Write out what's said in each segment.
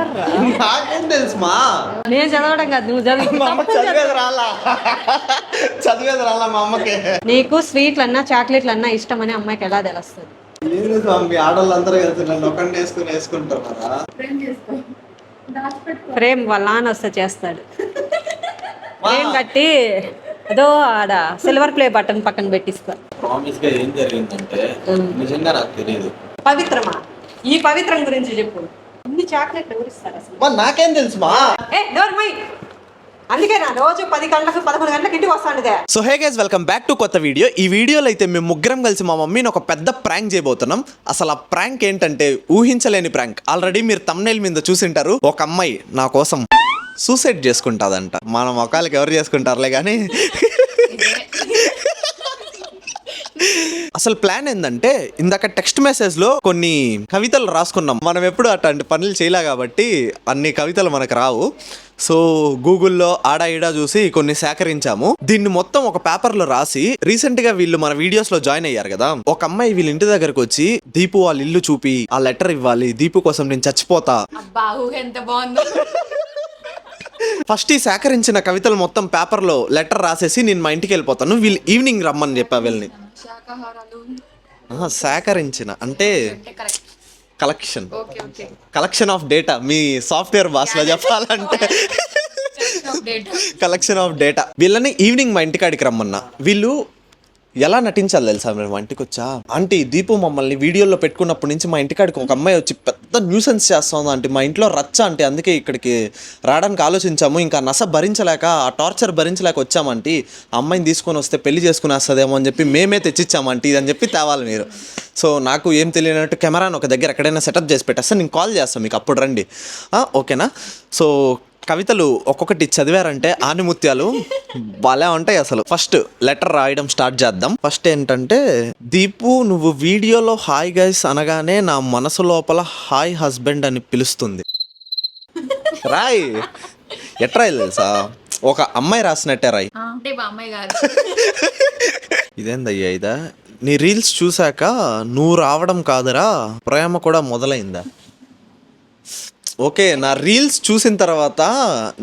చదవరా? నాకేం తెలుసు మా. నేను చదవడం కాదు, నువ్వు చదివి. మా అమ్మ చదివేది రాలా మా అమ్మకి. నీకు స్వీట్లు అన్నా చాక్లెట్లు అన్నా ఇష్టం అని అమ్మాయికి ఎలా తెలుస్తుంది? లేదు స్వామి, ఆడవాళ్ళందరూ కలిసి నన్ను ఒకటి వేసుకుంటారా? ప్రేమ్ వాళ్ళ నాన్న వస్తే చేస్తాడు. ప్రేమ్ కట్టి అదో ఆడ సిల్వర్ ప్లే బటన్ పక్కన పెట్టిస్తా. ప్రామిస్ గా ఏం జరిగిందంటే నిజంగా నాకు తెలియదు. పవిత్రమా, ఈ పవిత్రం గురించి చెప్పు. ఇన్ని చాక్లెట్లు ఎవరిస్తారు అసలు? మా నాకేం తెలుసు మా. అందుకే నా రోజు 10 గంటలకు 11 గంటలకు ఇంటికి వస్తానుదే. So hey guys, welcome back to కొత్త వీడియో. ఈ వీడియోలో అయితే మేము ముగ్గురం కలిసి మా మమ్మీని ఒక పెద్ద ప్రాంక్ చేయబోతున్నాం. అసలు ఆ ప్రాంక్ ఏంటంటే ఊహించలేని ప్రాంక్. ఆల్రెడీ మీరు థంబ్నెయిల్ మీద చూసింటారు. ఒక అమ్మాయి నా కోసం సూసైడ్ చేసుకుంటాదంట. మన మొక్కలకి ఎవరు చేసుకుంటారులే కానీ. అసలు ప్లాన్ ఏంటంటే, ఇందాక టెక్స్ట్ మెసేజ్ లో కొన్ని కవితలు రాసుకున్నాం. మనం ఎప్పుడు అట్లాంటి పనులు చేయలే కాబట్టి అన్ని కవితలు మనకు రావు. సో గూగుల్లో ఆడా ఈడా చూసి కొన్ని సేకరించాము. దీన్ని మొత్తం ఒక పేపర్ లో రాసి, రీసెంట్ గా వీళ్ళు మన వీడియోస్ లో జాయిన్ అయ్యారు కదా, ఒక అమ్మాయి వీళ్ళ ఇంటి దగ్గరకు వచ్చి దీపు వాళ్ళ ఇల్లు చూపి ఆ లెటర్ ఇవ్వాలి, దీపు కోసం నేను చచ్చిపోతా. ఎంత బాగుందో. ఫస్ట్ ఈ సేకరించిన కవితలు మొత్తం పేపర్ లో లెటర్ రాసేసి నేను మా ఇంటికి వెళ్ళిపోతాను, వీళ్ళు ఈవినింగ్ రమ్మని చెప్పా వీళ్ళని. సేకరించిన అంటే collection of data. Me software భాషలో చెప్పాలంటే కలెక్షన్ ఆఫ్ డేటా. వీళ్ళని ఈవినింగ్ మా ఇంటికాడికి రమ్మన్నా. వీళ్ళు ఎలా నటించాలి తెలుసా? మేము మా ఇంటికి వచ్చా, ఆంటీ దీపు మమ్మల్ని వీడియోలో పెట్టుకున్నప్పటి నుంచి మా ఇంటికాడికి ఒక అమ్మాయి వచ్చి పెద్ద న్యూసెన్స్ చేస్తుంది ఆంటీ, మా ఇంట్లో రచ్చ అంటే, అందుకే ఇక్కడికి రావడానికి ఆలోచించాము, ఇంకా నస భరించలేక ఆ టార్చర్ భరించలేక వచ్చామంటీ, ఆ అమ్మాయిని తీసుకొని వస్తే పెళ్లి చేసుకునేస్తుందేమో అని చెప్పి మేమే తెచ్చిచ్చామంటీ అని చెప్పి తేవాలి మీరు. సో నాకు ఏం తెలియనట్టు కెమెరాను ఒక దగ్గర ఎక్కడైనా సెటప్ చేసి పెట్టేస్తే నేను కాల్ చేస్తాను మీకు, అప్పుడు రండి, ఓకేనా? సో కవితలు ఒక్కొక్కటి చదివారంటే ఆనిముత్యాలు భలే ఉంటాయి అసలు. ఫస్ట్ లెటర్ రాయడం స్టార్ట్ చేద్దాం. ఫస్ట్ ఏంటంటే, దీపు నువ్వు వీడియోలో హాయ్ గైస్ అనగానే నా మనసు లోపల హాయ్ హస్బెండ్ అని పిలుస్తుంది. రాయ్. ఎట్రాయి తెలుసా? ఒక అమ్మాయి రాసినట్టే రాయ్. ఇదేందయ్యా ఇదా? నీ రీల్స్ చూసాక నువ్వు రావడం కాదురా ప్రేమ కూడా మొదలైందా? ఓకే, నా రీల్స్ చూసిన తర్వాత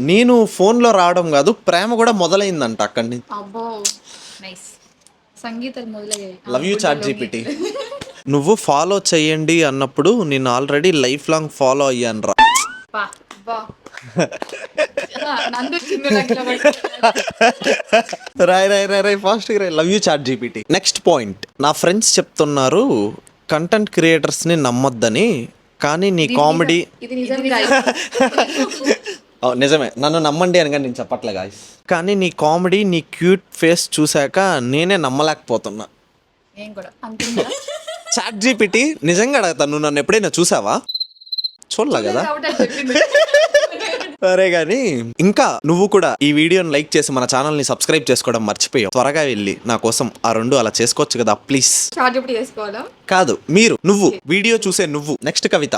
నేను ఫోన్లో రావడం కాదు ప్రేమ కూడా మొదలైందంట అక్కడి నుంచి. Love you chat GPT. నువ్వు ఫాలో చెయ్యండి అన్నప్పుడు నేను ఆల్రెడీ లైఫ్ లాంగ్ ఫాలో అయ్యాను రా. రాయ్ ఫాస్ట్ రాయ్. Love you chat GPT. Next point, నా ఫ్రెండ్స్ చెప్తున్నారు కంటెంట్ క్రియేటర్స్ని నమ్మొద్దని, కానీ నీ కామెడీ నిజమే, నన్ను నమ్మండి అని కానీ నేను చెప్పట్లే గాయ్స్, కానీ నీ కామెడీ నీ క్యూట్ ఫేస్ చూశాక నేనే నమ్మలేకపోతున్నా. చాట్ జీపీటీ నిజంగా అడుగుతాను, నువ్వు నన్ను ఎప్పుడైనా చూసావా? చూడలే కదా. సరే కానీ ఇంకా నువ్వు కూడా ఈ వీడియోని లైక్ చేసి మన ఛానల్ ని సబ్స్క్రైబ్ చేసుకోవడం మర్చిపోయావు. త్వరగా వెళ్ళి నా కోసం ఆ 2 అలా చేసుకోవచ్చు కదా ప్లీజ్. కాదు, నువ్వు వీడియో చూసే నువ్వు. నెక్స్ట్ కవిత,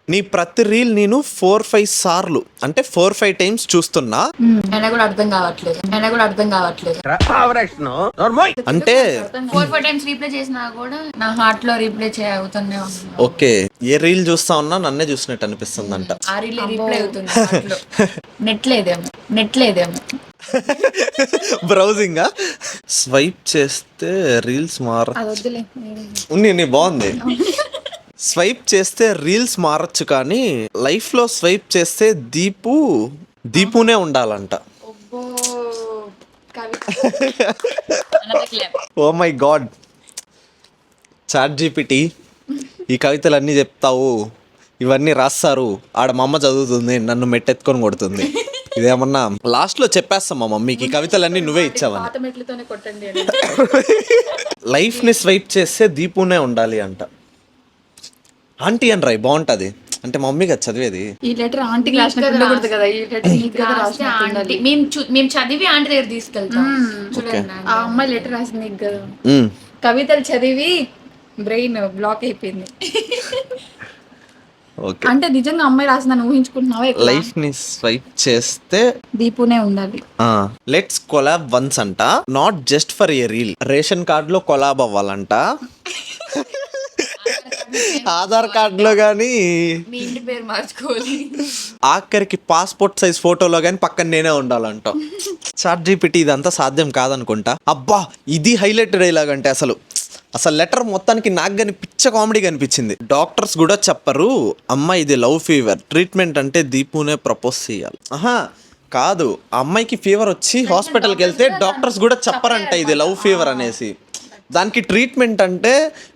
నీ ప్రతి రీల్ నేను 4-5 సార్లు అంటే 4-5 టైమ్స్ చూస్తున్నా, అర్థం కావట్లేదు. అంటే 4-5 టైమ్స్ రీప్లే చేసినా కూడా నా హార్ట్ లో రీప్లే అవుతూనే ఉంది. ఓకే, ఏ రీల్ చూస్తా ఉన్నా నన్నే చూసినట్టు అనిపిస్తుంది అంట. ఆ రీల్ రీప్లే అవుతుంది. నెట్ లేదేమో. బ్రౌజింగ్ స్వైప్ చేస్తే రీల్స్ నీ బాగుంది. స్వైప్ చేస్తే రీల్స్ మారచ్చు, కానీ లైఫ్ లో స్వైప్ చేస్తే దీపునే ఉండాలంట. Oh my god, chat GPT ఈ కవితలన్నీ చెప్తావు, ఇవన్నీ రాస్తారు, ఆడ మా అమ్మ చదువుతుంది, నన్ను మెట్టెత్తుకొని కొడుతుంది. ఇదేమన్నా లాస్ట్ లో చెప్పేస్తాం మా మమ్మీకి ఈ కవితలన్నీ నువ్వే ఇచ్చావని. లైఫ్ ని స్వైప్ చేస్తే దీపునే ఉండాలి అంట. ఆంటీ అని రాయి, బాగుంటది. అంటే మమ్మీ కదా చదివేది. ఈ లెటర్ ఆంటీకి రాసినట్టు కదా, ఈ లెటర్ మేము చదివి ఆంటీ దగ్గర తీసుకెళ్తాం. ఆ అమ్మాయి లెటర్ రాసింది కదా, కవితలు చదివి బ్రెయిన్ బ్లాక్ అయిపోయింది. అంటే నిజంగా అమ్మాయి రాసిందని ఊహించుకుంటున్నావా? లైఫ్ ని స్వైప్ చేస్తే దీపునే ఉండాలి. లెట్స్ కొలాబ్ వన్స్ అంట, not just for a reel. Ration card లో కొలాబ్ అవ్వాలంట. ఆధార్ కార్డులో కానీ మీ ఇంటి పేరు మార్చుకోవాలి. ఆఖరికి పాస్పోర్ట్ సైజ్ ఫోటోలో కానీ పక్కన నేనే ఉండాలంటాం. చాట్ జీపీటీ ఇదంతా సాధ్యం కాదనుకుంటా. అబ్బా ఇది హైలైట్ డైలాగ్ అంటే అసలు లెటర్ మొత్తానికి నాకు కానీ పిచ్చ కామెడీ కనిపించింది. డాక్టర్స్ కూడా చెప్పరు అమ్మ ఇది లవ్ ఫీవర్, ట్రీట్మెంట్ అంటే దీపునే ప్రపోజ్ చేయాలి. కాదు, ఆ అమ్మాయికి ఫీవర్ వచ్చి హాస్పిటల్కి వెళ్తే డాక్టర్స్ కూడా చెప్పరంట ఇది లవ్ ఫీవర్ అనేసి. దానికి ట్రీట్మెంట్ అంటే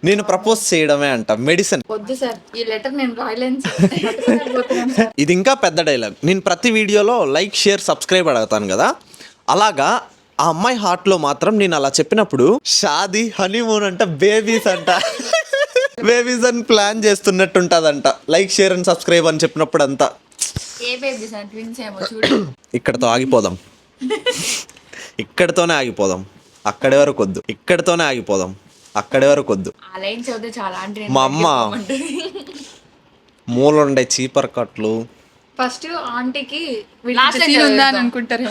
నేను ప్రపోజ్ చేయడమే అంట, మెడిసిన్. వద్దు సార్, ఈ లెటర్ నేను రాయలేను సార్. ఇది ఇంకా పెద్ద డైలాగ్. నేను ప్రతి వీడియోలో లైక్, షేర్, సబ్స్క్రైబ్ అడుగుతాను కదా, అలాగా ఆ అమ్మాయి హార్ట్లో మాత్రం నేను అలా చెప్పినప్పుడు షాదీ, హనీమూన్ అంట, బేబీస్ అంట, బేబీస్ అని ప్లాన్ చేస్తున్నట్టు ఉంటుందంట. లైక్, షేర్ అండ్ సబ్స్క్రైబ్ అని చెప్పినప్పుడు అంతా. ఏ బేబీ సార్, ట్విన్స్ ఏమో చూడు. ఇక్కడతో ఆగిపోదాం, ఇక్కడితోనే ఆగిపోదాం, అక్కడి వరకు వద్దు. ఇక్కడితోనే ఆగిపోదాం, అక్కడి వరకు వద్దు. ఆ లైన్ చదివితే చాలా అంటే మా అమ్మ మూలుండే చీపర్ కట్లు. ఫస్ట్ ఆంటీకి ఉందా అని అనుకుంటారు.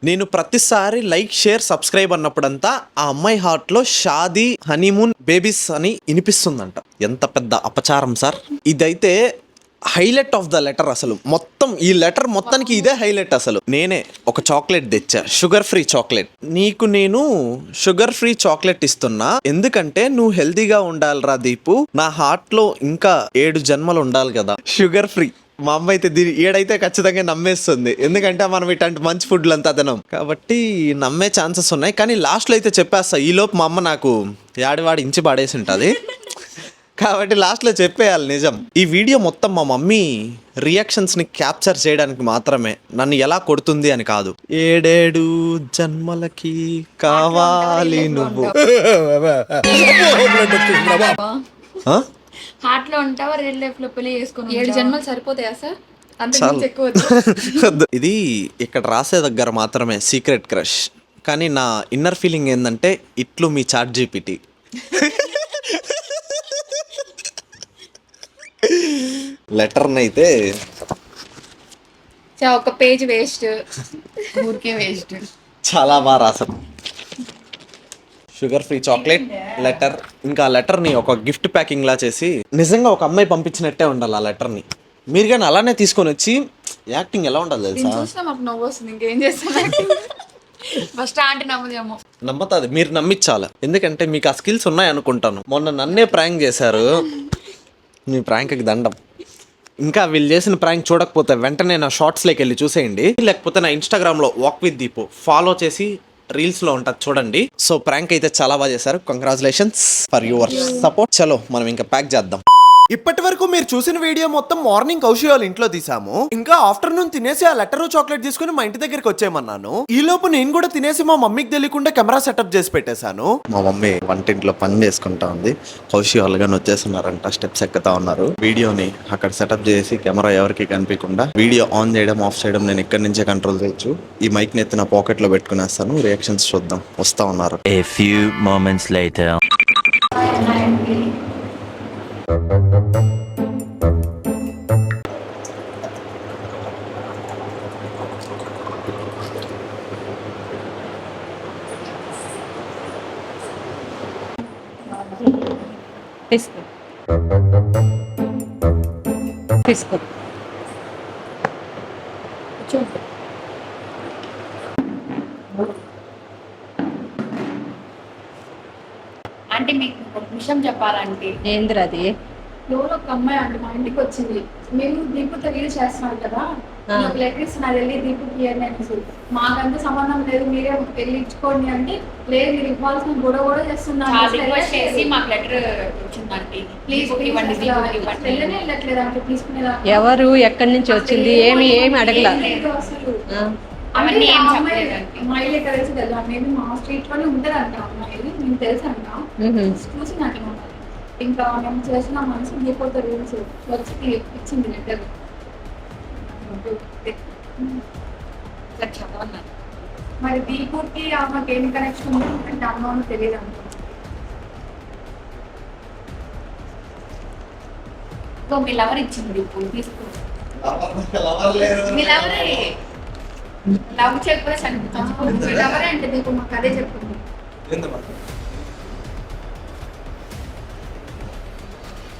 నేను ప్రతిసారి లైక్, షేర్, సబ్స్క్రైబ్ అన్నప్పుడంతా ఆ అమ్మాయి హార్ట్లో షాదీ, హనీమూన్, బేబీస్ అని వినిపిస్తుందంట. ఎంత పెద్ద అపచారం సార్. ఇదైతే హైలైట్ ఆఫ్ ద లెటర్. అసలు మొత్తం ఈ లెటర్ మొత్తానికి ఇదే హైలైట్. అసలు నేనే ఒక చాక్లెట్ తెచ్చా, షుగర్ ఫ్రీ చాక్లెట్. నీకు నేను షుగర్ ఫ్రీ చాక్లెట్ ఇస్తున్నా, ఎందుకంటే నువ్వు హెల్తీగా ఉండాలిరా దీపు, నా హార్ట్ లో ఇంకా 7 జన్మలు ఉండాలి కదా. Sugar free. మా అమ్మ అయితే ఏడైతే ఖచ్చితంగా నమ్మేస్తుంది, ఎందుకంటే మనం ఇట్లాంటి మంచి ఫుడ్లు అంతా తినం కాబట్టి నమ్మే ఛాన్సెస్ ఉన్నాయి. కానీ లాస్ట్లో అయితే చెప్పేస్తా, ఈలోపు మా అమ్మ నాకు యాడివాడి ఇంచి పడేసి ఉంటుంది కాబట్టి లాస్ట్లో చెప్పేయాలి నిజం. ఈ వీడియో మొత్తం మా మమ్మీ రియాక్షన్స్ని క్యాప్చర్ చేయడానికి మాత్రమే, నన్ను ఎలా కొడుతుంది అని కాదు. 7 జన్మలకి కావాలి నువ్వు. హార్ట్ లో ఉంటావా, రియల్ లైఫ్ లో పెళ్లి చేసుకుని 7 జన్మలు సరిపోతాయా సార్? అంత ఎక్కువ ఇది ఇక్కడ రాసే దగ్గర మాత్రమే సీక్రెట్ క్రష్. కానీ నా ఇన్నర్ ఫీలింగ్ ఏంటంటే ఇట్లు మీ చాట్ జీపీటీ. లెటర్ని అయితే ఒక పేజ్ వేస్ట్, ఊరికే వేస్ట్. చాలా బాగా రాసాం. Sugar free chocolate, letter. ఇంకా ఆ లెటర్ని ఒక గిఫ్ట్ ప్యాకింగ్ లా చేసి నిజంగా ఒక అమ్మాయి పంపించినట్టే ఉండాలి ఆ లెటర్ని. మీరు కానీ అలానే తీసుకొని వచ్చి యాక్టింగ్ ఎలా ఉండాలి తెలుసా? చూస్తే మాకు నవ్వు వస్తుంది, ఇంకేం చేస్తాను. ఫస్ట్ ఆంటీ నమ్మదేమో. నమ్ముతుంది, మీరు నమ్మించాలి. ఎందుకంటే మీకు ఆ స్కిల్స్ ఉన్నాయి అనుకుంటాను. మొన్న నన్నే ప్రాంక్ చేశారు, మీ ప్రాంక్కి దండం. ఇంకా వీళ్ళు చేసిన ప్రాంక్ చూడకపోతే వెంటనే నా షార్ట్స్లోకి వెళ్ళి చూసేయండి, లేకపోతే నా ఇన్స్టాగ్రామ్లో వాక్ విత్ దీపు ఫాలో చేసి రీల్స్లో ఉంటుంది చూడండి. సో ప్రాంక్ అయితే చాలా బాగా చేశారు. Congratulations for your support. చలో మనం ఇంకా ప్యాక్ చేద్దాం. ఇప్పటి వరకు మీరు చూసిన వీడియో మొత్తం మార్నింగ్ కౌశి వాళ్ళ ఇంట్లో తీసాము. ఇంకా ఆఫ్టర్నూన్ తినేసి ఆ లెటర్ చాక్లెట్ తీసుకుని మా ఇంటి దగ్గరికి వచ్చేయమన్నాను. ఈ లోపు నేను కూడా తినేసి మా మమ్మీకి తెలియకుండా కెమెరా సెటప్ చేసి పెట్టేశాను. మా మమ్మీ వంటింట్లో పని చేసుకుంటా ఉంది. కౌశి వాళ్ళు కానీ వచ్చేస్తున్నారంట, స్టెప్స్ ఎక్కుతా ఉన్నారు. వీడియోని అక్కడ సెటప్ చేసి కెమెరా ఎవరికి కనిపించకుండా వీడియో ఆన్ చేయడం, ఆఫ్ చేయడం నేను ఇక్కడి నుంచే కంట్రోల్ చేయొచ్చు. ఈ మైక్ ని ఎత్తి నా పాకెట్ లో పెట్టుకునేస్తాను. రియాక్షన్స్ చూద్దాం. వస్తా ఉన్నారు. A few moments later. తీసుకో తీసుకో. అంటే మీకు ఒక విషయం చెప్పాలంటే, ఏందిరా అది? లోలో ఒక అమ్మాయి అంటే మా ఇంటికి వచ్చింది. మేము దీపుతో రీల్ చేస్తున్నాం కదా, నాకు లెటర్ ఇస్తున్నారు వెళ్ళి దీపుకి ఇవ్వండి అనేసి. మాకంత సంబంధం లేదు, మీరే వెళ్ళి ఇచ్చుకోండి అంటే, లేదు మీరు ఇవ్వాల్సిన గొడవ కూడా చేస్తున్నారు. మాకు లెటర్ వచ్చిందండి, ప్లీజ్ వెళ్ళనే వెళ్ళట్లేదు అంటే తీసుకునేదా. ఎవరు, ఎక్కడి నుంచి వచ్చింది, ఏమి అడగల అసలు. అవన్నీ ఏం చెప్పలేదండి. అమ్మాయిలు ఎక్కడ తెలిసి తెలుసు, మేబీ మా స్ట్రీట్ లోనే ఉంటదంట అమ్మాయిలు, మేము తెలుసు అంట. చూసి నాకు ఇంకా మేము చేసిన మనసు దీపోతే రూల్స్ వచ్చి ఇచ్చింది లెటర్. మరి దీపుకి ఆమెకి ఏం కనెక్షన్ ఉందో అంటే అమ్మ తెలియదు అనుకో. మీ లవర్ ఇచ్చింది దీపు, తీసుకో. మీ లవరే లవ్ చేయకపోతే చనిపోతుంది. మీ లవరే అంటే దీపు మాకు అదే చెప్తుంది.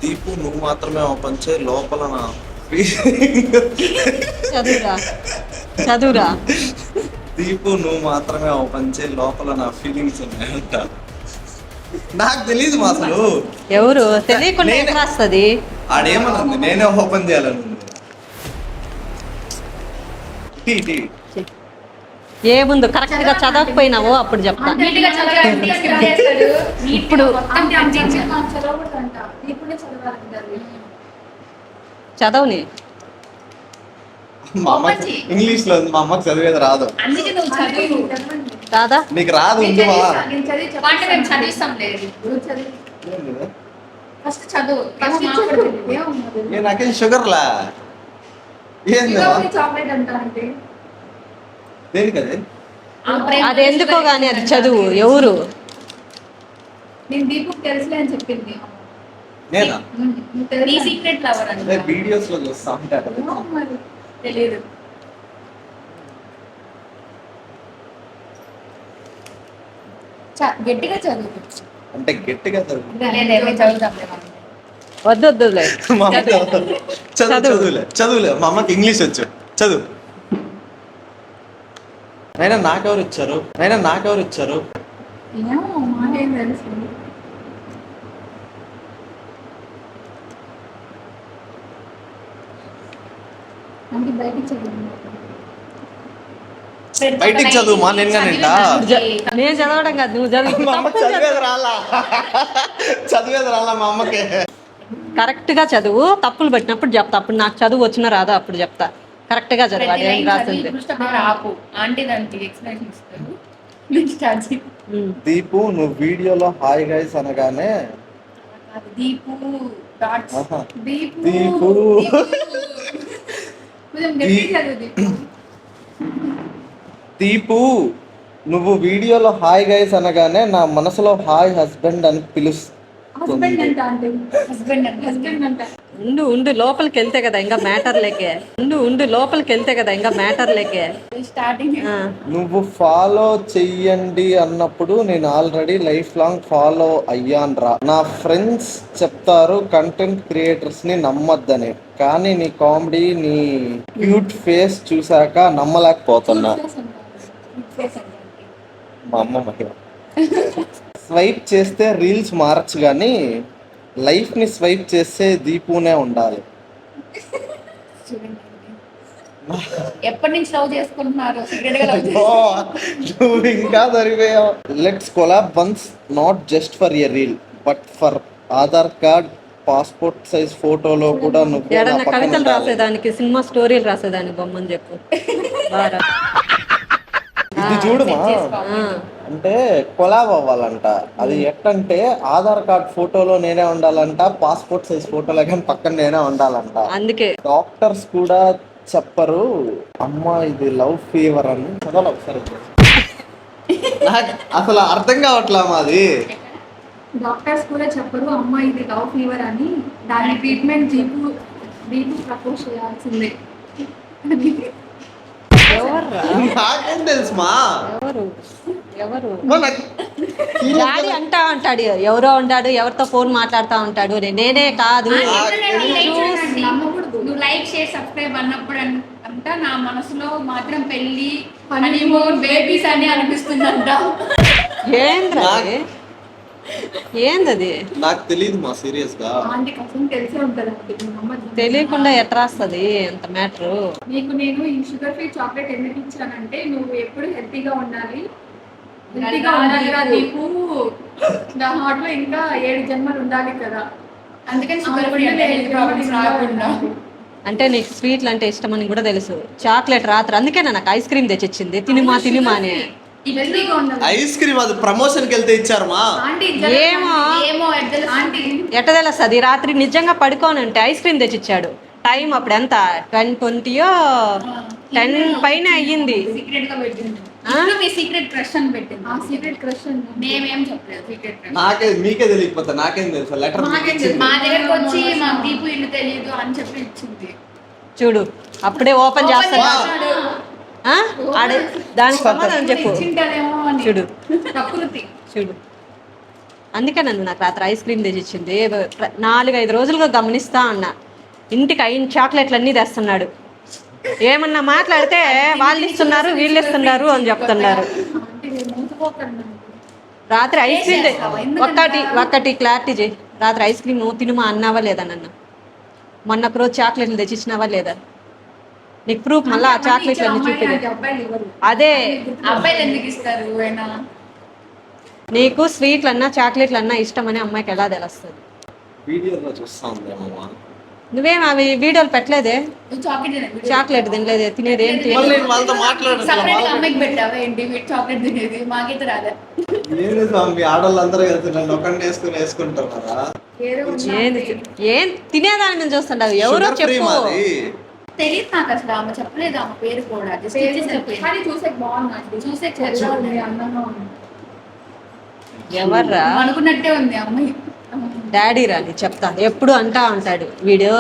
దీపు నువ్వు మాత్రమే ఓపెన్ చేయి లోపల నా చదువురా చదువురా. దీపు నువ్వు మాత్రమే ఓపెన్ చేయి లోపల నా ఫీలింగ్స్ ఉన్నాయంట. నాకు తెలియదు మా అసలు ఎవరు తెలియకుండా ఎట్లా రాస్తుంది? ఆడేమన్నది నేనే ఓపెన్ చేయాలని ఉంది. టీ టీ ఏముందు కరెక్ట్ గా చదవకపోయినావో అప్పుడు చెప్తా. నీట్గా చదవాలంటే skip చేస్తాడు. ఇప్పుడు మొత్తం పంపించాడు. చదవని. మా అమ్మకి ఇంగ్లీష్ లో ఉంది, మా అమ్మకి చదివేది రాదు. అందుకే నువ్వు చదువు. రాదా? నీకు రాదు ఉంది మా అంటే మేము చదివిస్తాం లేదు. ఫస్ట్ చదువు. నాకేం షుగర్లా ఏంది చాక్లెట్ అంటారంటే దేనికది? అది ఎందుకో గానీ అది చదువు. ఎవరు? నేను దీపుకి తెలుసులే అని చెప్పింది. నేనా నీ సీక్రెట్ లవర్ అంటే వీడియోస్ లో చూస్తా ఉంటారు తెలియదు. గట్టిగా చదువు. అంటే గట్టిగా చదువు. వద్దు వద్దులే. మా అమ్మ చదువులే చదువులే మా అమ్మకి ఇంగ్లీష్ వచ్చు చదువు. అయినా నాకెవరు ఇచ్చారు? మాకేం తెలుసు. అంటే బయటికి చదువు. బయటికి చదువు మా నేను కానింటా. నేను చదవడం కాదు, నువ్వు చదువు. మా అమ్మకి చదివేది రాలా మా అమ్మకి. కరెక్ట్ గా చదువు. తప్పులు పెట్టినప్పుడు చెప్తా. అప్పుడు నాకు చదువు వచ్చినా రాదా అప్పుడు చెప్తా. కరెక్ట్ గా చదువు. అది ఏం రాసింది. దీపు నువ్వు వీడియోలో హాయ్ గైస్ అనగానే దీపు ఆహా. దీపు దీపు దీపు నువ్వు వీడియోలో హాయ్ గైస్ అనగానే నా మనసులో హాయ్ హస్బెండ్ అని హస్బెండ్ అంట అంటే హస్బెండ్ అంట. ఉండు లోపలికి వెళ్తే కదా ఇంకా మ్యాటర్ లేకే. లోపలికి వెళ్తే కదా ఇంకా మ్యాటర్ లేకే. స్టార్టింగ్ నువ్వు ఫాలో చెయ్యండి అన్నప్పుడు నేను ఆల్రెడీ లైఫ్ లాంగ్ ఫాలో అయ్యాన్రా. నా ఫ్రెండ్స్ చెప్తారు కంటెంట్ క్రియేటర్స్ ని నమ్మొద్దని, కానీ నీ కామెడీ నీ క్యూట్ ఫేస్ చూసాక నమ్మలేకపోతున్నా. మా అమ్మ మహిళ స్వైప్ చేస్తే రీల్స్ మారచ్చు కానీ లైఫ్ ని స్వైప్ చేస్తే దీపునే ఉండాలి. ఎప్పటి నుంచి లవ్ చేసుకుంటున్నారు? నువ్వు ఇంకా సరిపోయావు. Let's collab once, not just for a reel but for Aadhaar card passport size ఫోటోలో కూడా నువ్వు నా ఏడన్నా పక్కన కవితలు ఉండాలి. రాసేదానికి, సినిమా స్టోరీలు రాసేదానికి బొమ్మని చెప్పు. బాగా ఇది చూడుమా, అంటే కొలాబ్ అవ్వాలంట. అది ఎట్టంటే ఆధార్ కార్డ్ ఫోటోలో నేనే ఉండాలంట, పాస్పోర్ట్ సైజ్ ఫోటోలో కానీ పక్కన నేనే ఉండాలంట. అందుకే డాక్టర్స్ కూడా చెప్పరు అమ్మా ఇది లవ్ ఫీవర్ అని. చదవాలి ఒకసారి. నాకు అసలు అర్థం కావట్లా మాది. డాక్టర్స్ కూడా చెప్పరు అమ్మ ఇది లవ్ ఫీవర్ అని. దాని ట్రీట్మెంట్ దీపు ప్రపోజ్ చేయాల్సిందే. ఎవర్రా? నాకేం తెలుసు మా ఎవరు డాడీ అంటా ఉంటాడు, ఎవరో ఉంటాడు, ఎవరితో ఫోన్ మాట్లాడుతూ ఉంటాడు. నేనే కాదు. నువ్వు లైక్ షేర్ సబ్స్క్రైబ్ అన్నప్పుడు అంట నా మనసులో మాత్రం పెళ్లి హనీమూన్ బేబీస్ అని అనిపిస్తుందంట. ఏందది? నాకు తెలియదు మా సీరియస్ గా. తెలిసే ఉంటది. తెలియకుండా ఎట్లా వస్తుంది అంత మ్యాటరు? నీకు నేను ఈ షుగర్ ఫ్రీ చాక్లెట్ ఎందుకు ఇచ్చానంటే నువ్వు ఎప్పుడు హెల్తీగా ఉండాలి. హెల్తీగా ఉండాలిగా నీకు నా హార్ట్ లో ఇంకా 7 జన్మలు ఉండాలి కదా. అందుకని షుగర్ ఫ్రీ అంటే నీకు స్వీట్లు అంటే ఇష్టం అని కూడా తెలుసు. చాక్లెట్ రాత్రి అందుకే నాకు ఐస్ క్రీమ్ తెచ్చిచ్చింది. తినిమా అని. ఐస్ క్రీమ్ అది ప్రమోషన్ కి వెళ్తే ఇచ్చారు మా. ఏమో ఎట్ట తెలుస్తుంది? రాత్రి నిజంగా పడుకోని ఉంటే ఐస్ క్రీమ్ తెచ్చిచ్చాడు. టైం అప్పుడు ఎంత 10:20 10 పైన అయ్యింది. సీక్రెట్ క్రష్ అని పెట్టింది. ఆ సీక్రెట్ క్రష్ మేమేం చెప్పలేదు. సీక్రెట్ నాకే మీకే తెలియకపోతే నాకేం తెలుసు. లెటర్ మా దగ్గరకు వచ్చి మా దీపు ఇల్లు తెలియదు అని చెప్పి ఇచ్చింది. చూడు అప్పుడే ఓపెన్ చేస్తాడు. దానికి సమాధానం చెప్పు. చూడు చూడు ప్రకృతి చూడు అందుకే నన్ను నాకు రాత్రి ఐస్ క్రీమ్ తెచ్చిచ్చింది. 4-5 రోజులుగా గమనిస్తా ఉన్నా. ఇంటికి అయిన చాక్లెట్లు అన్నీ తెస్తున్నాడు. ఏమన్నా మాట్లాడితే వాళ్ళు ఇస్తున్నారు వీళ్ళు ఇస్తున్నారు అని చెప్తున్నారు. రాత్రి ఐస్ క్రీమ్ ఒక్కటి క్లారిటీ చేయి. రాత్రి ఐస్ క్రీమ్ తినుమా అన్నావా లేదా నన్ను? మొన్న ఒక రోజు చాక్లెట్లు తెచ్చిచ్చినావా లేదా? నీకు ప్రూఫ్ మళ్ళీ ఆ చాక్లెట్లు అన్ని చూపించు. అదే అబ్బాయిలు ఎందుకు ఇస్తారు? నీకు స్వీట్లు అన్నా చాక్లెట్లు అన్నా ఇష్టం అని అమ్మాయికి ఎలా తెలుస్తుంది? వీడియోలో చూస్తా ఉందేమో. నువ్వేం అవి వీడియోలు పెట్టలేదే? చాక్లెట్ తినలేదే, తినేది ఏంటి? వాళ్ళతో మాట్లాడుతున్నా. అమ్మాయికి పెట్టావా ఏంటి చాక్లెట్ తినేది? మాకైతే రాదా? లేదు స్వామి, ఆడవాళ్ళందరూ కలిసి నన్ను ఒకరిని వేసుకుంటారా? ఏం తినేదాని మీద చూస్తుండవు? ఎవరో చెప్పు. తెలియదు నాకు అసలు. ఆమె చెప్పలేదు ఆమె పేరు కూడా. కానీ చూసే బాగుంది, చూసే అందంగా ఉంది. ఎవర్రా? అనుకున్నట్టే ఉంది అమ్మాయి. డాడీ రాని చెప్తా. ఎప్పుడు అంటా ఉంటాడు వీడియో,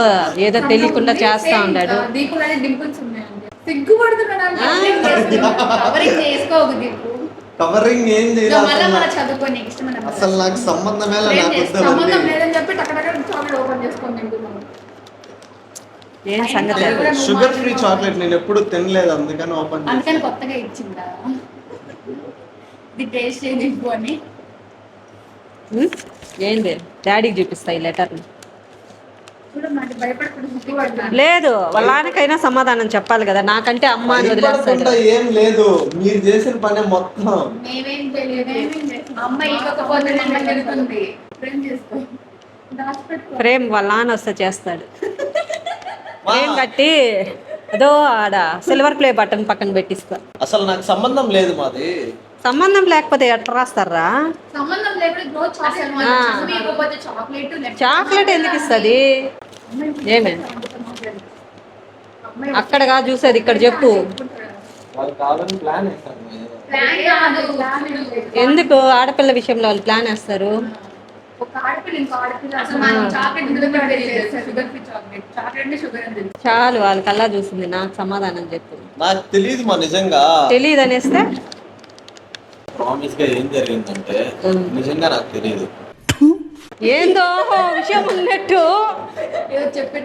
ఏదో తెలియకుండా చేస్తా ఉంటాడు. దీపులు డింపుల్స్ ఉన్నాయండి. సిగ్గుపడుతున్నాను. కవరింగ్ చేసుకోకు దీపు. కవరింగ్ ఏం చేయాలి? చదువుకోని ఇష్టమైన అసలు నాకు సంబంధం లేదని చెప్పి టక్కడక్కడ చాక్లెట్ ఓపెన్ చేసుకొని తింటున్నాను. ఏం సంగతి? షుగర్ ఫ్రీ చాక్లెట్ నేను ఎప్పుడు తినలేదు, అందుకని ఓపెన్ చేసి. అందుకని కొత్తగా ఇచ్చిందా? ఇది టేస్ట్ చేసి అని. ఏంది? డాడీకి చూపిస్తా ఈ లెటర్ని. చూడమంటే భయపడకుండా లేదు, వాళ్ళ నాన్నకైనా సమాధానం చెప్పాలి కదా. నాకంటే అమ్మ అని వదిలేస్తాడు. ఏం లేదు, మీరు చేసిన పని మొత్తం. మేమేం తెలియదు. అమ్మాయి ఇవ్వకపోతే మమ్మల్ని తిరుగుతుంది. ప్రేమ్ చేసుకో. ప్రేమ్ వాళ్ళ నాన్న వస్తే చేస్తాడు. ప్రేమ్ కట్టి అదో ఆడ సిల్వర్ ప్లే బటన్ పక్కన పెట్టిస్తా. అసలు నాకు సంబంధం లేదు మాది. సంబంధం లేకపోతే ఎట్లా రాస్తారా? సంబంధం లేకపోతే చాక్లెట్ ఎందుకు ఇస్తుంది? ఏమే అక్కడగా చూసేది ఇక్కడ చెప్పు. ఎందుకు ఆడపిల్ల విషయంలో వాళ్ళు ప్లాన్ వేస్తారు? చాలు, వాళ్ళ కల్లా చూసింది. నాకు సమాధానం చెప్పు. నాకు తెలియదు మా, నిజంగా తెలియదు అనేస్తే ప్రామిస్ గా ఏం జరిగిందంటే నిజంగా నాకు తెలియదు. ఏందో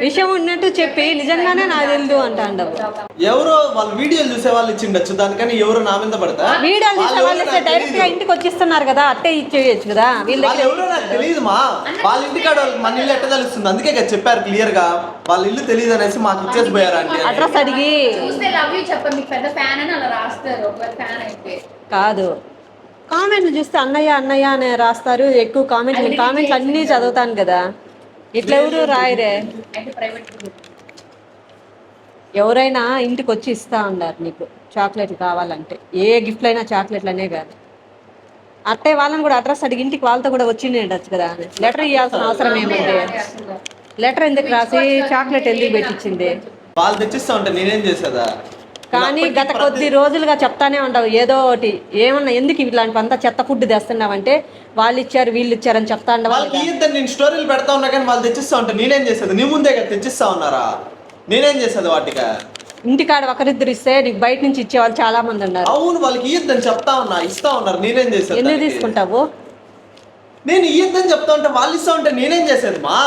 విషయం ఉన్నట్టు చెప్పి నిజంగానే నాకు తెలియదు అంటాండవు. ఎవరో వాళ్ళ వీడియోలు చూసే వాళ్ళు ఇచ్చిండొచ్చు, దానికని ఎవరు నా మీద పడతా? వీడియోలు చూసే వాళ్ళు డైరెక్ట్ గా ఇంటికి వచ్చిస్తున్నారు కదా, అట్టే ఇచ్చేయచ్చు కదా. వీళ్ళు ఎవరో నాకు తెలియదు మా. వాళ్ళ ఇంటికాడ మన ఇల్లు ఎట్ట తెలుస్తుంది? అందుకే చెప్పారు క్లియర్ గా, వాళ్ళ ఇల్లు తెలియదు అనేసి మాకు ఇచ్చేసి పోయారు. అంటే అడ్రస్ అడిగి కాదు, కామెంట్లు చూస్తే అన్నయ్య అన్నయ్య అని రాస్తారు ఎక్కువ కామెంట్లు. కామెంట్లు అన్నీ చదువుతాను కదా, ఇట్లా ఎవరు రాయరే. ఎవరైనా ఇంటికి వచ్చి ఇస్తా ఉన్నారు నీకు చాక్లెట్లు కావాలంటే. ఏ గిఫ్ట్లు అయినా చాక్లెట్లు అనే కాదు. అట్టే వాళ్ళని కూడా అడ్రస్ అడిగి ఇంటికి వాళ్ళతో కూడా వచ్చి ఉండొచ్చు కదా. లెటర్ ఇవ్వాల్సిన అవసరం ఏమంటే? లెటర్ ఎందుకు రాసి చాక్లెట్ ఎందుకు పెట్టించింది? వాళ్ళు తెచ్చిస్తా ఉంటే నేనేం చేసేదా? కానీ గత కొద్ది రోజులుగా చెప్తానే ఉండవు ఏదో ఒకటి. ఏమన్నా ఎందుకు ఇట్లాంటి అంతా చెత్త ఫుడ్ తెస్తున్నావంటే వాళ్ళు ఇచ్చారు వీళ్ళు ఇచ్చారని చెప్తా ఉండవు. వాళ్ళకి నేను స్టోరీలు పెడతా ఉన్నా కానీ వాళ్ళు తెచ్చిస్తా ఉంటే నేనేం చేసేది? నీ ముందే కదా తెచ్చిస్తా ఉన్నారా, నేనేం చేసేది వాటిగా? ఇంటికాడ ఒకరిద్దరు ఇస్తే నీకు బయట నుంచి ఇచ్చేవాళ్ళు చాలా మంది ఉన్నారు. అవును, వాళ్ళకి ఇయ్యద్దని చెప్తా ఉన్నా, ఇస్తా ఉన్నారు, నేనేం చేసేది? ఎందుకు తీసుకుంటావు? నేను ఇయ్యద్దని చెప్తా ఉంటే వాళ్ళు ఇస్తా ఉంటే నేనేం చేసేది మా?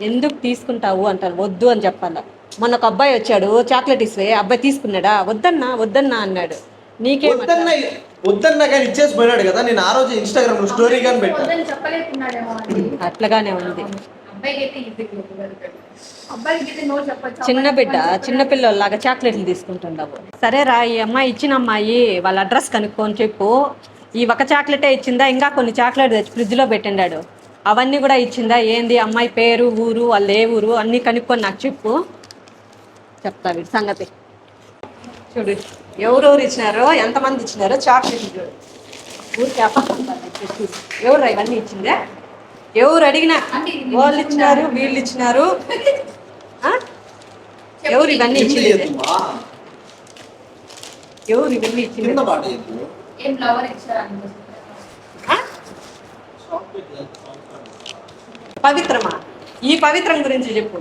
ఎందుకు తీసుకుంటావు అంటారు, వద్దు అని చెప్పాల. మొన్న ఒక అబ్బాయి వచ్చాడు, చాక్లెట్ ఇస్తే అబ్బాయి తీసుకున్నాడా? వద్దన్నా వద్దన్నా అన్నాడు. నీకే వద్దన్నా కానీ ఇచ్చేసి పోయినాడు కదా. నేను ఆ రోజు ఇన్స్టాగ్రామ్ లో స్టోరీ కానీ పెట్టాను. అట్లాగానే ఉంది. చిన్న బిడ్డ చిన్న పిల్లలాగా చాక్లెట్లు తీసుకుంటుండవు. సరే రా, ఈ అమ్మాయి ఇచ్చిన అమ్మాయి వాళ్ళ అడ్రస్ కనుక్కొని చెప్పు. ఈ ఒక చాక్లెటే ఇచ్చిందా, ఇంకా కొన్ని చాక్లెట్ తెచ్చి ఫ్రిడ్జ్లో పెట్టిండాడు, అవన్నీ కూడా ఇచ్చిందా? ఏంది అమ్మాయి పేరు, ఊరు, వాళ్ళు ఏ ఊరు అన్నీ కనుక్కొని నాకు చెప్పు. చెప్తా వీడి సంగతి. చూడు ఎవరెవరు ఇచ్చినారో, ఎంతమంది ఇచ్చినారో చాక్లెట్లు చూడు. ఊరికి ఎవరు ఇవన్నీ ఇచ్చిందే? ఎవరు అడిగినా వాళ్ళు ఇచ్చినారు వీళ్ళు ఇచ్చినారు. ఎవరు ఇవన్నీ ఇచ్చింది? ఎవరు ఇవన్నీ ఇచ్చింది? పవిత్రమా? ఈ పవిత్రం గురించి చెప్పు.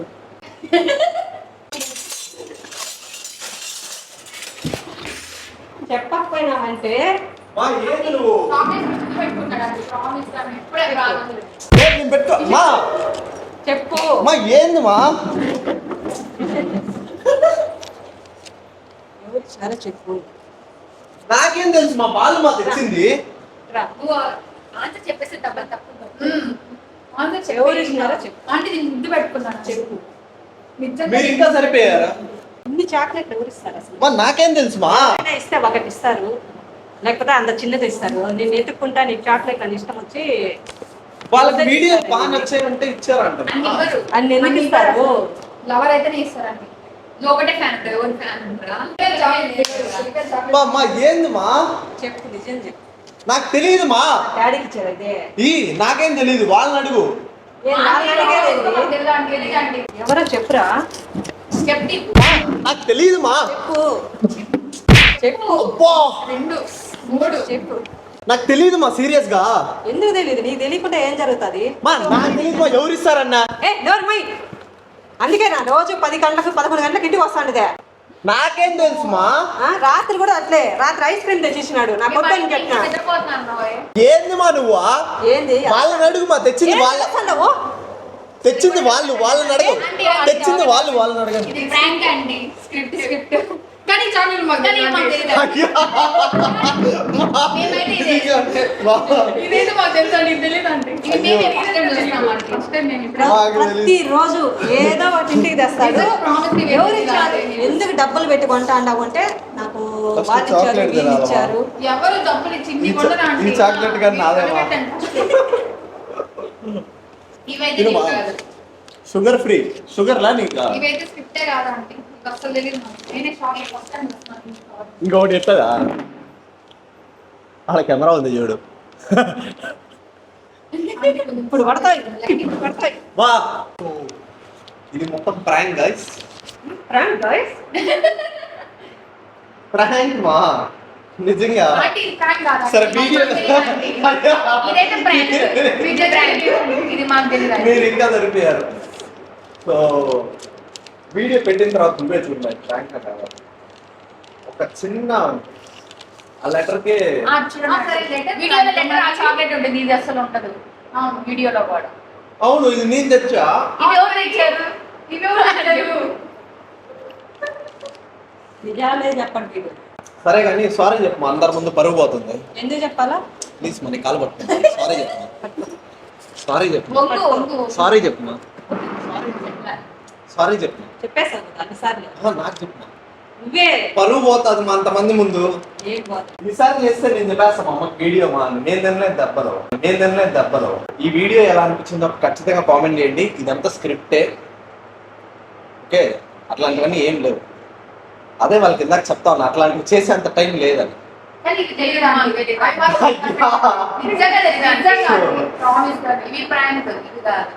చెప్పకపోయినామంటే మా ఏంది నువ్వు ప్రామిస్ పెట్టుకుంటాడు ప్రామిస్ ఇప్పుడే కాదు నేను పెట్టుకో మా చెప్పు. మా ఏంది మా ఎవరు ఇచ్చినారో చెప్పు. నాకేం తెలుసు మా వాళ్ళు మా తెచ్చింది రా. నువ్వు ఆన్సర్ చెప్పేసి డబ్బులు తప్పు ఆన్సర్ ఎవరు ఇచ్చినారో చెప్పు. ఆంటీ నేను ముద్దు పెట్టుకున్నాను చెప్పు. నిజంగా మీరు ఇంకా సరిపోయారా ఇన్ని చాక్లెట్లు ఎవరు ఇస్తారు అసలు? మా నాకేం తెలుసు మా ఏదైనా ఇస్తే ఒకటి ఇస్తారు, లేకపోతే అంత చిన్నది ఇస్తారు. నేను ఎత్తుక్కుంటా నీకు చాక్లెట్ అని ఇష్టం వచ్చి వాళ్ళకి వీడియో బాగా నచ్చాయంటే ఇచ్చారంట అన్ని ఇవ్వరు అన్ని ఎందుకు ఇస్తారు? లవర్ అయితేనే ఇస్తారండి నువ్వు ఒకటే ఫ్యాన్ ఉంటావు ఎవరు ఫ్యాన్ ఉంటారా మా ఏంది మా చెప్పు, నిజం చెప్పు. నాకు తెలియదు మా డాడీకి ఇచ్చారు ఇదే. నాకేం తెలియదు వాళ్ళని అడుగు ఏం వాళ్ళని అడిగేదేంటి? ఎవరో చెప్పురా. చెప్పి నాకు తెలియదు మా చెప్పు. అబ్బా 2 3 చెప్పు. నాకు తెలియదు మా సీరియస్ గా ఎందుకు తెలియదు? నీకు తెలియకుండా ఏం జరుగుతుంది? మా నాకు తెలియదు మా ఎవరు ఇస్తారన్నా నోర్మై. అందుకే నా రోజు 10 గంటలకు 11 గంటలకు ఇంటికి వస్తాండిదే. నాకేం తెలుసు మా రాత్రి కూడా అట్లే. రాత్రి ఐస్ క్రీమ్ తెచ్చిచ్చినాడు నా కొద్దని చెప్పిన. నిద్రపోతున్నాను ఏంది మా నువ్వా ఏంది వాళ్ళని అడుగు మా తెచ్చింది వాళ్ళ తెచ్చింది వాళ్ళని అడగవు తెచ్చింది వాళ్ళని అడగండి ఇది ప్రాంక్ అండి స్క్రిప్ట్ కానీ ఛానల్ మాకు తెలియదు అయ్యో. మేమైతే ఇది ఇదే. అంటే మా- ఇదేదో మాకు తెలుసా నీకు తెలియదు అంటే ఇది మేమే రీసెంట్ చేస్తున్నామండి ఫస్ట్ టైం నేను ఇప్పుడు మాకు తెలీదు. ప్రతి రోజు ఏదో ఒకటి ఇంటికి తెస్తాడు. నిజం, promise ని ఎవరు వెళ్ళి ఇచ్చారు? రాలేదు. ఎందుకు డబ్బులు పెట్టి కొంటా అన్నావు అంటే నాకు First వాళ్ళు ఇచ్చారు, chocolate వీళ్ళు తినాలా? ఇచ్చారు. ఎవరు డబ్బులు ఇచ్చింది ఈ చా- ఈ చాక్లెట్ కానీ నాదేమా? ఇవైతే తినమా? నీకు కాదు షుగర్ ఫ్రీ షుగర్ లా నీకు ఇవైతే స్క్రిప్టే కాదండి నీకు అసలు తెలియదు నాకు. నేనే షాక్ ఫస్ట్ టైం చూస్తున్నాను ఇంకొకటి ఎట్టదా అలా కెమెరా ఉంది చూడు ఇప్పుడు పడతాయి, ఇప్పుడు పడతాయి. వా ఇది మొత్తం prank guys Prank, guys. Prank మా నిజంగా ఆంటీ ఇది ప్రాంక్ కాదు సరే వీడియో ఇదైతే ప్రాంక్ వీడియో ప్రాంక్ ఇది మాకు తెలియదు మీరు ఇంకా దొరికిపోయారు సో వీడియో పెట్టిన తర్వాత నువ్వే చూడలేదు ప్రాంక్ కావాలి ఒక చిన్న ఆ లెటర్కే వీడియోలో లెటర్ ఆ చాక్లెట్ ఉంటుంది ఇది అసలు ఉండదు వీడియోలో కూడా అవును ఇది నేను తెచ్చా ఇది ఎవరు ఇచ్చారు ఇది ఎవరు ఇచ్చారు నిజాలే చెప్పండి వీడు. సరే కానీ సారీ చెప్పు అందరి ముందు పరుగు పోతుంది ఎందుకు చెప్పాలా? ప్లీజ్ మన కాలు పట్టుకో సారీ చెప్పు సారీ చెప్పు వంగు వంగు సారీ చెప్పు సారీ చెప్పు చెప్పేసాను అన్నిసార్లు. నాకు చెప్పు నువ్వే పరువు పోతుంది మా అంతమంది ముందు ఏం పోతుంది. ఈసారి చేస్తే నేను చెప్పేస్తాను మా అమ్మకి వీడియో మా నేను తినలేదు దెబ్బలు ఈ వీడియో ఎలా అనిపించిందో ఖచ్చితంగా కామెంట్ చేయండి ఇదంతా స్క్రిప్టే ఓకే అట్లాంటివన్నీ ఏం లేవు అదే వాళ్ళకి ఇందాక చెప్తా ఉన్నా అట్లాంటివి చేసేంత టైం లేదని కానీ ఇది తెలియదా నిజంగా తెలియదు ప్రామిస్ ఇవి ప్రాంక్ ఇది కాదు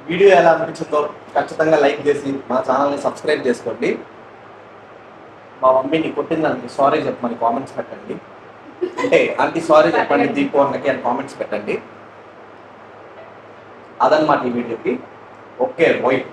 వీడియో ఎలా అనిపించిందో ఖచ్చితంగా లైక్ చేసి మా ఛానల్ని సబ్స్క్రైబ్ చేసుకోండి మా మమ్మీని కొట్టిందానికి సారీ చెప్పమని కామెంట్స్ పెట్టండి అంటే ఆంటీ సారీ చెప్పండి దీపు అన్నకి అని కామెంట్స్ పెట్టండి అదనమాట ఈ వీడియోకి ఓకే వైట్